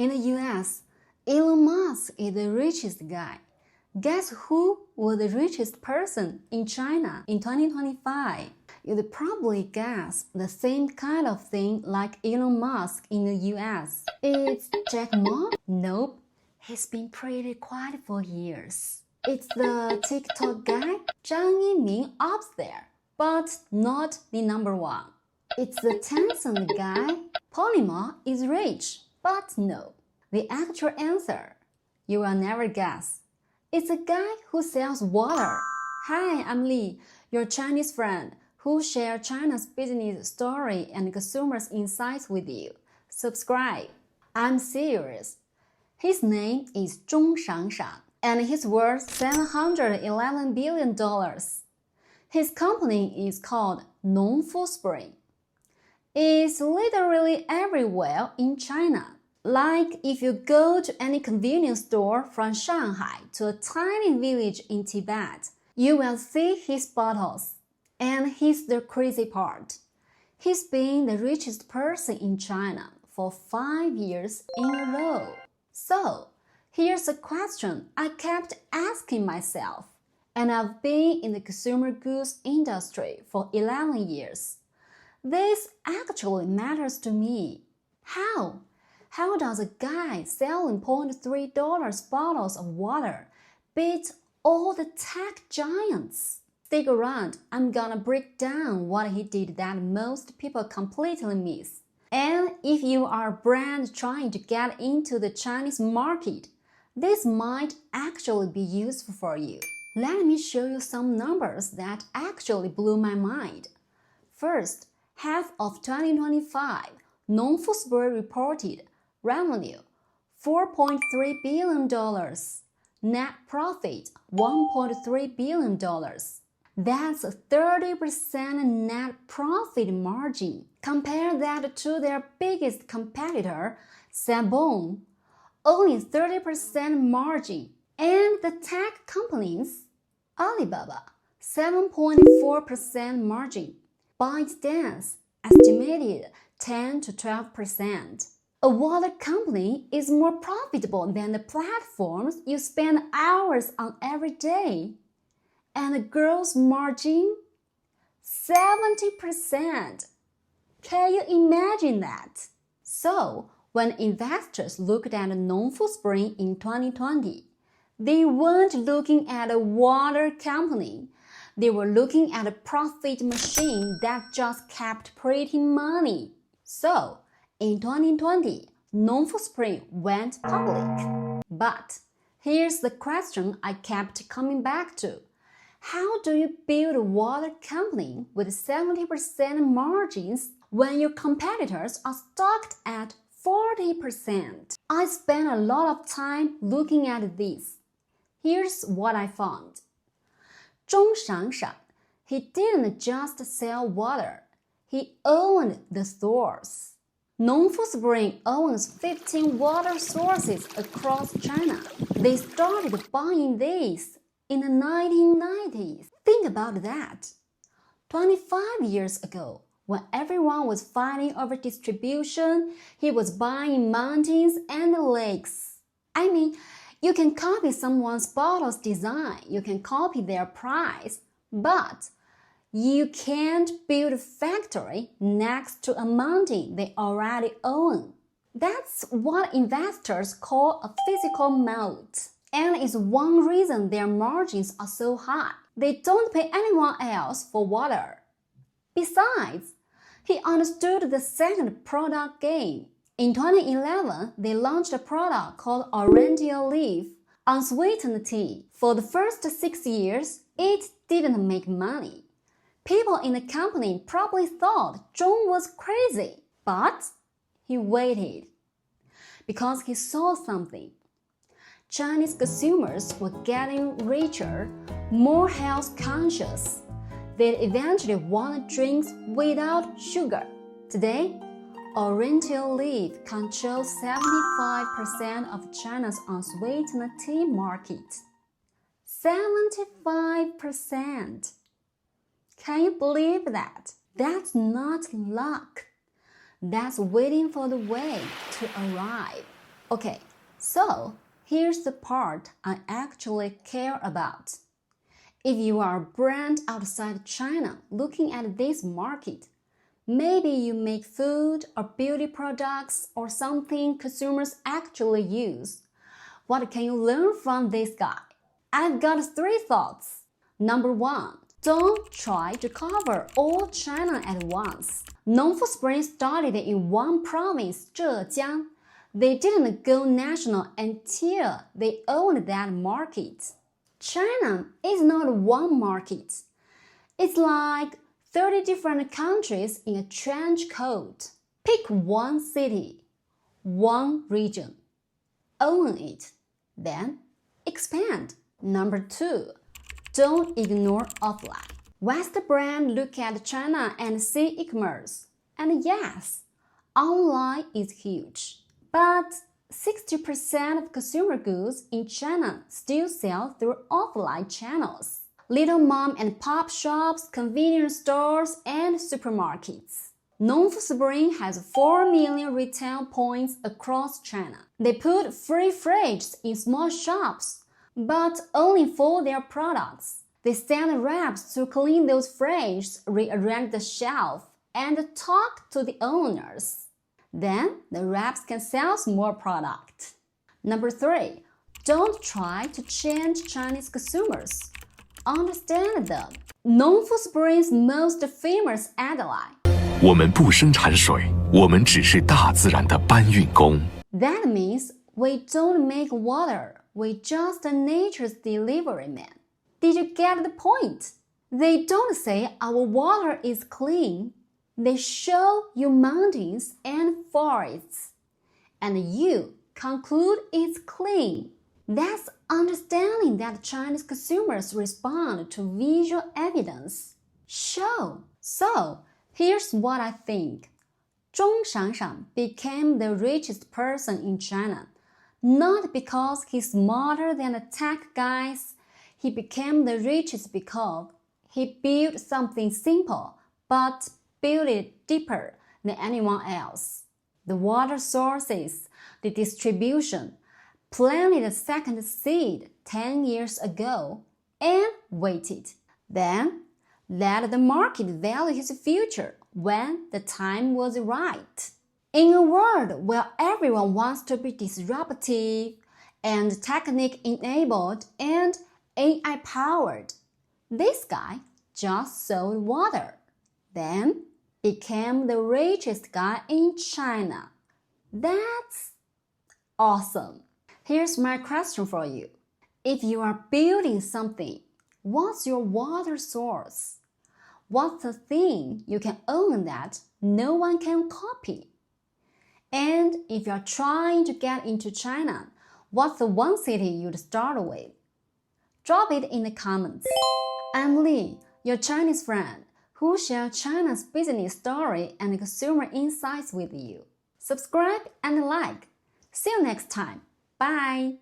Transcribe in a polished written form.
In the US, Elon Musk is the richest guy. Guess who was the richest person in China in 2025? You'd probably guess the same kind of thing like Elon Musk in the US. It's Jack Ma? Nope. He's been pretty quiet for years. It's the TikTok guy, Zhang Yiming, up there, but not the number one. It's the Tencent guy, Polymer is rich, but no. The actual answer, you will never guess. It's a guy who sells water. Hi, I'm Li, your Chinese friend who share China's business story and consumers' insights with you. Subscribe. I'm serious. His name is Zhong Shangshang, and he's worth $711 billion. His company is called Nongfu Spring. It's literally everywhere in China. Like if you go to any convenience store from Shanghai to a tiny village in Tibet, you will see his bottles. And here's the crazy part. He's been the richest person in China for 5 years in a row. So, here's a question I kept asking myself, and I've been in the consumer goods industry for 11 years. This actually matters to me. How? How does a guy selling $0.3 bottles of water beat all the tech giants? Stick around, I'm gonna break down what he did that most people completely miss. And if you are a brand trying to get into the Chinese market, this might actually be useful for you. Let me show you some numbers that actually blew my mind. First, half of 2025, Nongfu Spring reported revenue $4.3 billion, net profit $1.3 billion. That's a 30% net profit margin. Compare that to their biggest competitor, Sabon, only 30% margin. And the tech companies, Alibaba, 7.4% margin. ByteDance, estimated 10 to 12%. A water company is more profitable than the platforms you spend hours on every day. And the gross margin? 70%. Can you imagine that? So, when investors looked at Nongfu Spring in 2020, they weren't looking at a water company. They were looking at a profit machine that just kept printing money. So, in 2020, Nongfu Spring went public. But here's the question I kept coming back to. How do you build a water company with 70% margins when your competitors are stocked at 40%? I spent a lot of time looking at this. Here's what I found. Zhong Shangshang, he didn't just sell water, he owned the stores. Nongfu Spring owns 15 water sources across China. They started buying these in the 1990s. Think about that. 25 years ago, when everyone was fighting over distribution, he was buying mountains and lakes. I mean, you can copy someone's bottle's design, you can copy their price, but you can't build a factory next to a mountain they already own. That's what investors call a physical moat. And it's one reason their margins are so high. They don't pay anyone else for water. Besides, he understood the second product game. In 2011, they launched a product called Oriental Leaf, unsweetened tea. For the first 6 years, it didn't make money. People in the company probably thought Zhong was crazy, but he waited because he saw something. Chinese consumers were getting richer, more health conscious. They eventually wanted drinks without sugar. Today, Oriental Leaf controls 75% of China's unsweetened tea market. 75%! Can you believe that? That's not luck. That's waiting for the wave to arrive. Okay, so here's the part I actually care about. If you are a brand outside China looking at this market, maybe you make food or beauty products or something consumers actually use. What can you learn from this guy? I've got 3 thoughts. Number 1, don't try to cover all China at once. Nongfu Spring started in one province, Zhejiang. They didn't go national until they owned that market. China is not one market. It's like 30 different countries in a trench coat. Pick one city, one region. Own it. Then expand. Number 2, don't ignore offline. West brand look at China and see e-commerce. And yes, online is huge. But 60% of consumer goods in China still sell through offline channels. Little mom and pop shops, convenience stores, and supermarkets. Nongfu Spring has 4 million retail points across China. They put free fridges in small shops, but only for their products. They send reps to clean those fridges, rearrange the shelf, and talk to the owners. Then the reps can sell more product. Number 3, don't try to change Chinese consumers. Understand them. Nongfu Spring's most famous headline. 我们不生产水，我们只是大自然的搬运工。 That means we don't make water, we just nature's delivery man. Did you get the point? They don't say our water is clean. They show you mountains and forests, and you conclude it's clean. That's understanding that Chinese consumers respond to visual evidence. Show. So, here's what I think. Zhong Shanshan became the richest person in China, not because he's smarter than the tech guys. He became the richest because he built something simple, but built it deeper than anyone else. The water sources, the distribution, planted a second seed 10 years ago and waited. Then let the market value his future when the time was right. In a world where everyone wants to be disruptive and technique-enabled and AI-powered, this guy just sold water, then became the richest guy in China. That's awesome. Here's my question for you. If you are building something, what's your water source? What's the thing you can own that no one can copy? And if you're trying to get into China, what's the one city you'd start with? Drop it in the comments. I'm Lee, your Chinese friend, who shares China's business story and consumer insights with you. Subscribe and like. See you next time. Bye!